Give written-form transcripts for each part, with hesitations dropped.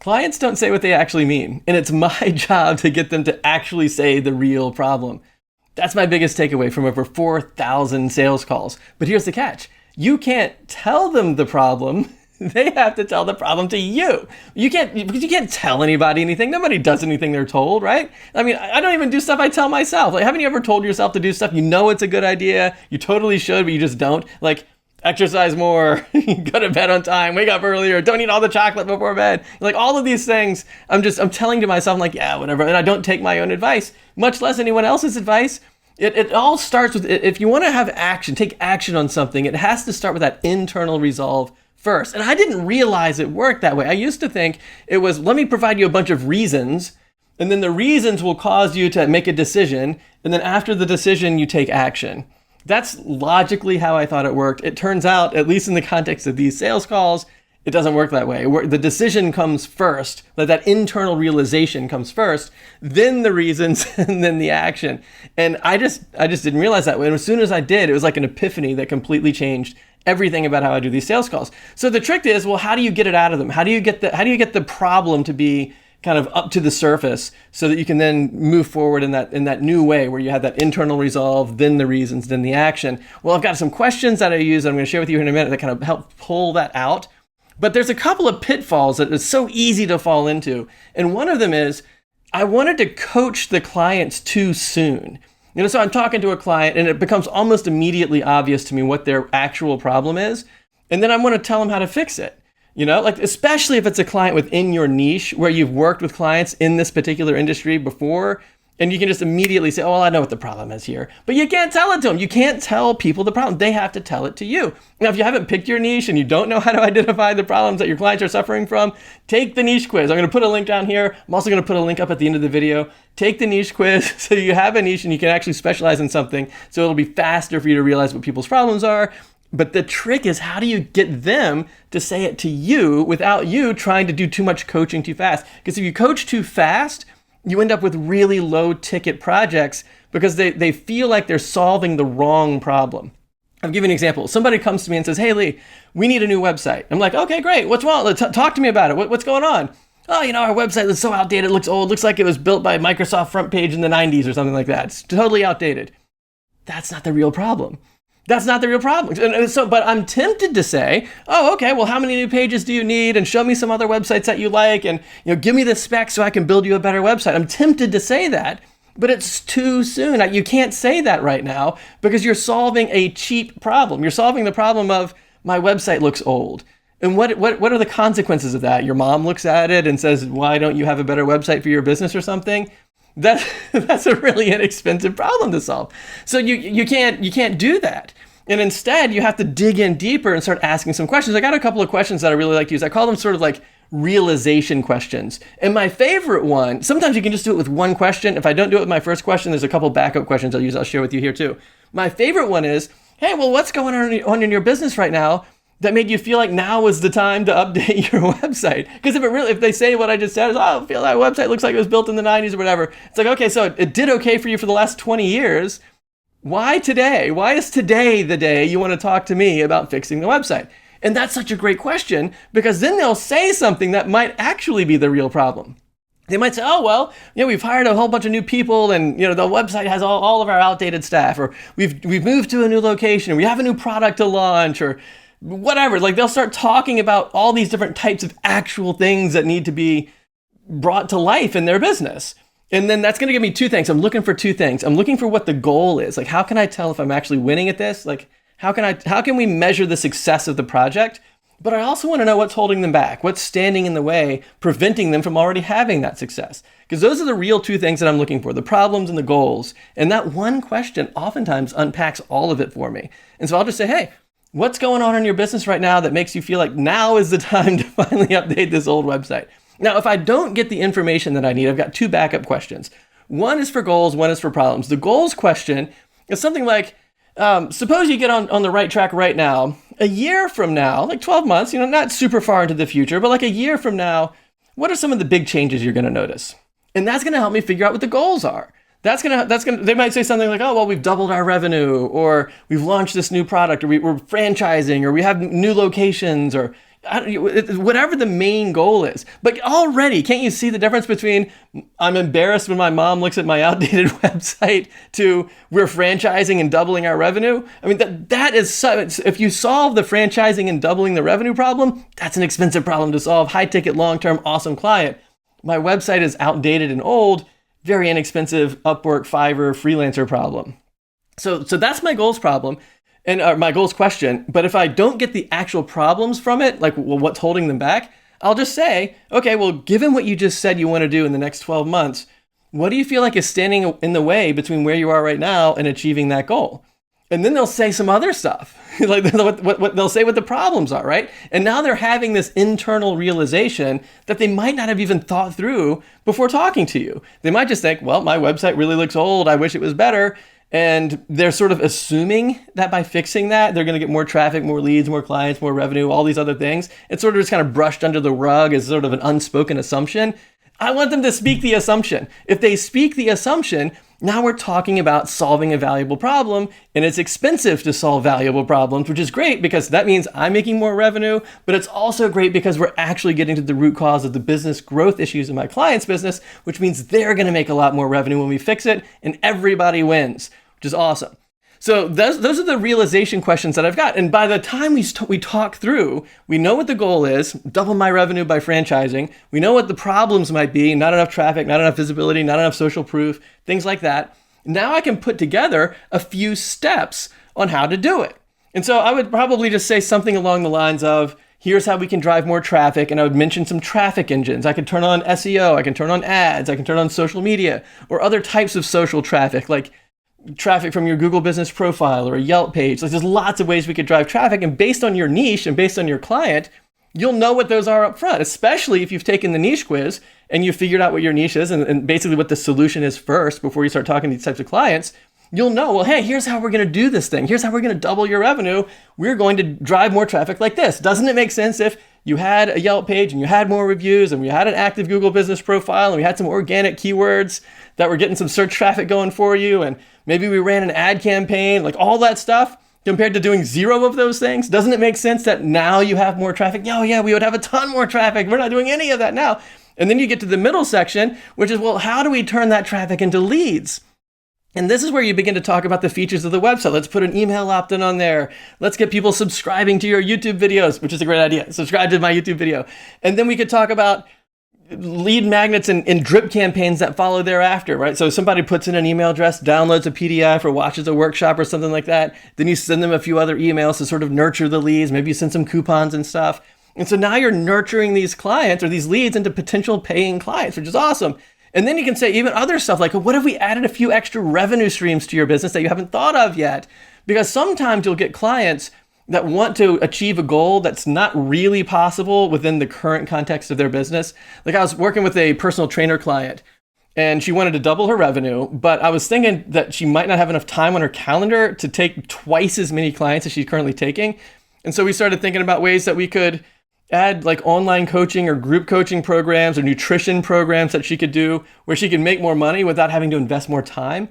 Clients don't say what they actually mean, and it's my job to get them to actually say the real problem. That's my biggest takeaway from over 4,000 sales calls. But here's the catch. You can't tell them the problem. They have to tell the problem to you. Because you can't tell anybody anything. Nobody does anything they're told, right? I mean, I don't even do stuff I tell myself. Like, haven't you ever told yourself to do stuff you know it's a good idea? You totally should, but you just don't. Like, exercise more, go to bed on time, wake up earlier, don't eat all the chocolate before bed. Like, all of these things, I'm telling to myself, I'm like, yeah, whatever. And I don't take my own advice, much less anyone else's advice. It all starts with, if you want to have action, take action on something, it has to start with that internal resolve first. And I didn't realize it worked that way. I used to think it was, let me provide you a bunch of reasons, and then the reasons will cause you to make a decision, and then after the decision, you take action. That's logically how I thought it worked. It turns out, at least in the context of these sales calls, it doesn't work that way. The decision comes first, that internal realization comes first, then the reasons, and then the action. And I just didn't realize that way. And as soon as I did, it was like an epiphany that completely changed everything about how I do these sales calls. So the trick is, well, how do you get it out of them? How do you get the problem to be kind of up to the surface so that you can then move forward in that new way where you have that internal resolve, then the reasons, then the action? Well, I've got some questions that I use that I'm going to share with you in a minute that kind of help pull that out. But there's a couple of pitfalls that it's so easy to fall into. And one of them is, I wanted to coach the clients too soon. So I'm talking to a client and it becomes almost immediately obvious to me what their actual problem is. And then I want to tell them how to fix it. Like, especially if it's a client within your niche where you've worked with clients in this particular industry before, and you can just immediately say, oh, well, I know what the problem is here. But you can't tell it to them. You can't tell people the problem. They have to tell it to you. Now, if you haven't picked your niche and you don't know how to identify the problems that your clients are suffering from, take the niche quiz. I'm going to put a link down here. I'm also going to put a link up at the end of the video. Take the niche quiz so you have a niche and you can actually specialize in something, so it'll be faster for you to realize what people's problems are. But the trick is, how do you get them to say it to you without you trying to do too much coaching too fast? Because if you coach too fast, you end up with really low ticket projects because they feel like they're solving the wrong problem. I'll give you an example. Somebody comes to me and says, hey, Lee, we need a new website. I'm like, okay, great. What's wrong? Talk to me about it. What's going on? Oh, our website is so outdated. It looks old. It looks like it was built by Microsoft Front Page in the 90s or something like that. It's totally outdated. That's not the real problem. That's not the real problem. And so, but I'm tempted to say, oh, okay, well, how many new pages do you need? And show me some other websites that you like, and give me the specs so I can build you a better website. I'm tempted to say that, but it's too soon. You can't say that right now because you're solving a cheap problem. You're solving the problem of, my website looks old. And what are the consequences of that? Your mom looks at it and says, why don't you have a better website for your business or something? That's a really inexpensive problem to solve. So you can't do that. And instead, you have to dig in deeper and start asking some questions. I got a couple of questions that I really like to use. I call them sort of like realization questions. And my favorite one, sometimes you can just do it with one question. If I don't do it with my first question, there's a couple backup questions I'll share with you here too. My favorite one is, hey, well, what's going on in your business right now that made you feel like now is the time to update your website? Because if they say what I just said is, oh, I feel that website looks like it was built in the 90s or whatever. It's like, okay, so it did okay for you for the last 20 years. Why today? Why is today the day you want to talk to me about fixing the website? And that's such a great question, because then they'll say something that might actually be the real problem. They might say, oh, well, we've hired a whole bunch of new people, and the website has all of our outdated staff, or we've moved to a new location, or we have a new product to launch, or whatever. Like, they'll start talking about all these different types of actual things that need to be brought to life in their business. And then that's going to give me two things. I'm looking for two things. I'm looking for what the goal is. Like, how can I tell if I'm actually winning at this? Like, how can we measure the success of the project? But I also want to know what's holding them back, what's standing in the way, preventing them from already having that success. Because those are the real two things that I'm looking for, the problems and the goals. And that one question oftentimes unpacks all of it for me. And so I'll just say, hey, what's going on in your business right now that makes you feel like now is the time to finally update this old website? Now, if I don't get the information that I need, I've got two backup questions. One is for goals, one is for problems. The goals question is something like, suppose you get on the right track right now. A year from now, like 12 months, not super far into the future, but like a year from now, what are some of the big changes you're going to notice? And that's going to help me figure out what the goals are. They might say something like, oh, well, we've doubled our revenue, or we've launched this new product, or we're franchising, or we have new locations, or whatever the main goal is. But already, can't you see the difference between I'm embarrassed when my mom looks at my outdated website to we're franchising and doubling our revenue? I mean, that is so, if you solve the franchising and doubling the revenue problem, that's an expensive problem to solve. High ticket, long-term, awesome client. My website is outdated and old, very inexpensive Upwork, Fiverr, freelancer problem. So that's my goals problem. And my goals question, but if I don't get the actual problems from it, like what's holding them back, I'll just say, okay, well, given what you just said you want to do in the next 12 months, what do you feel like is standing in the way between where you are right now and achieving that goal? And then they'll say some other stuff, like they'll say what the problems are, right? And now they're having this internal realization that they might not have even thought through before talking to you. They might just think, well, my website really looks old. I wish it was better. And they're sort of assuming that by fixing that, they're going to get more traffic, more leads, more clients, more revenue, all these other things. It's sort of just kind of brushed under the rug as sort of an unspoken assumption. I want them to speak the assumption. If they speak the assumption, now we're talking about solving a valuable problem, and it's expensive to solve valuable problems, which is great because that means I'm making more revenue, but it's also great because we're actually getting to the root cause of the business growth issues in my client's business, which means they're going to make a lot more revenue when we fix it, and everybody wins, which is awesome. So those are the realization questions that I've got. And by the time we talk through, we know what the goal is, double my revenue by franchising. We know what the problems might be, not enough traffic, not enough visibility, not enough social proof, things like that. Now I can put together a few steps on how to do it. And so I would probably just say something along the lines of, here's how we can drive more traffic. And I would mention some traffic engines. I could turn on SEO, I can turn on ads, I can turn on social media, or other types of social traffic, like traffic from your Google business profile or a Yelp page. Like, there's lots of ways we could drive traffic, and based on your niche and based on your client, you'll know what those are up front, especially if you've taken the niche quiz and you've figured out what your niche is and basically what the solution is first before you start talking to these types of clients. You'll know, well, hey, here's how we're going to do this thing. Here's how we're going to double your revenue. We're going to drive more traffic like this. Doesn't it make sense if you had a Yelp page and you had more reviews and we had an active Google business profile and we had some organic keywords that were getting some search traffic going for you, and maybe we ran an ad campaign, like all that stuff, compared to doing zero of those things? Doesn't it make sense that now you have more traffic? Oh yeah, we would have a ton more traffic. We're not doing any of that now. And then you get to the middle section, which is, well, how do we turn that traffic into leads? And this is where you begin to talk about the features of the website. Let's put an email opt-in on there. Let's get people subscribing to your YouTube videos, which is a great idea. Subscribe to my YouTube video. And then we could talk about lead magnets and drip campaigns that follow thereafter, right? So somebody puts in an email address, downloads a PDF or watches a workshop or something like that. Then you send them a few other emails to sort of nurture the leads. Maybe you send some coupons and stuff. And so now you're nurturing these clients or these leads into potential paying clients, which is awesome. And then you can say even other stuff like, what if we added a few extra revenue streams to your business that you haven't thought of yet? Because sometimes you'll get clients that want to achieve a goal that's not really possible within the current context of their business. Like, I was working with a personal trainer client and she wanted to double her revenue, but I was thinking that she might not have enough time on her calendar to take twice as many clients as she's currently taking. And so we started thinking about ways that we could add like online coaching or group coaching programs or nutrition programs that she could do where she could make more money without having to invest more time.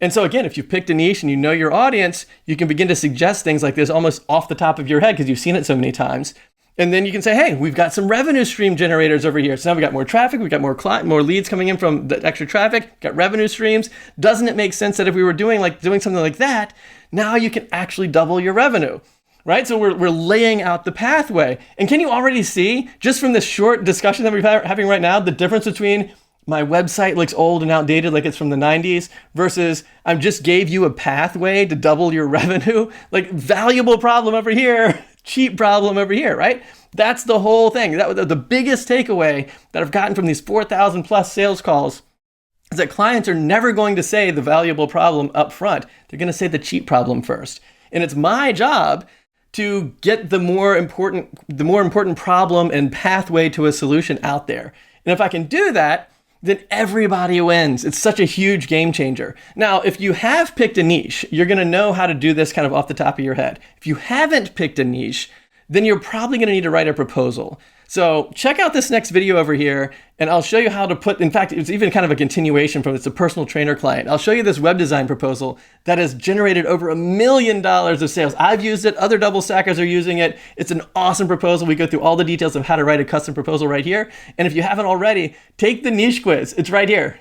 And so again, if you've picked a niche and you know your audience, you can begin to suggest things like this almost off the top of your head because you've seen it so many times. And then you can say, hey, we've got some revenue stream generators over here. So now we got more traffic, we got more leads coming in from the extra traffic, got revenue streams. Doesn't it make sense that if we were doing something like that, now you can actually double your revenue, right? So we're laying out the pathway. And can you already see, just from this short discussion that we're having right now, the difference between my website looks old and outdated like it's from the 90s versus I just gave you a pathway to double your revenue? Like, valuable problem over here, cheap problem over here, right? That's the whole thing. That was the biggest takeaway that I've gotten from these 4,000 plus sales calls is that clients are never going to say the valuable problem up front. They're going to say the cheap problem first. And it's my job to get the more important problem and pathway to a solution out there. And if I can do that, then everybody wins. It's such a huge game changer. Now, if you have picked a niche, you're going to know how to do this kind of off the top of your head. If you haven't picked a niche, then you're probably going to need to write a proposal. So check out this next video over here, and I'll show you how to put, in fact, it's even kind of a continuation from it's a personal trainer client. I'll show you this web design proposal that has generated over $1 million of sales. I've used it, other double stackers are using it. It's an awesome proposal. We go through all the details of how to write a custom proposal right here. And if you haven't already, take the niche quiz. It's right here.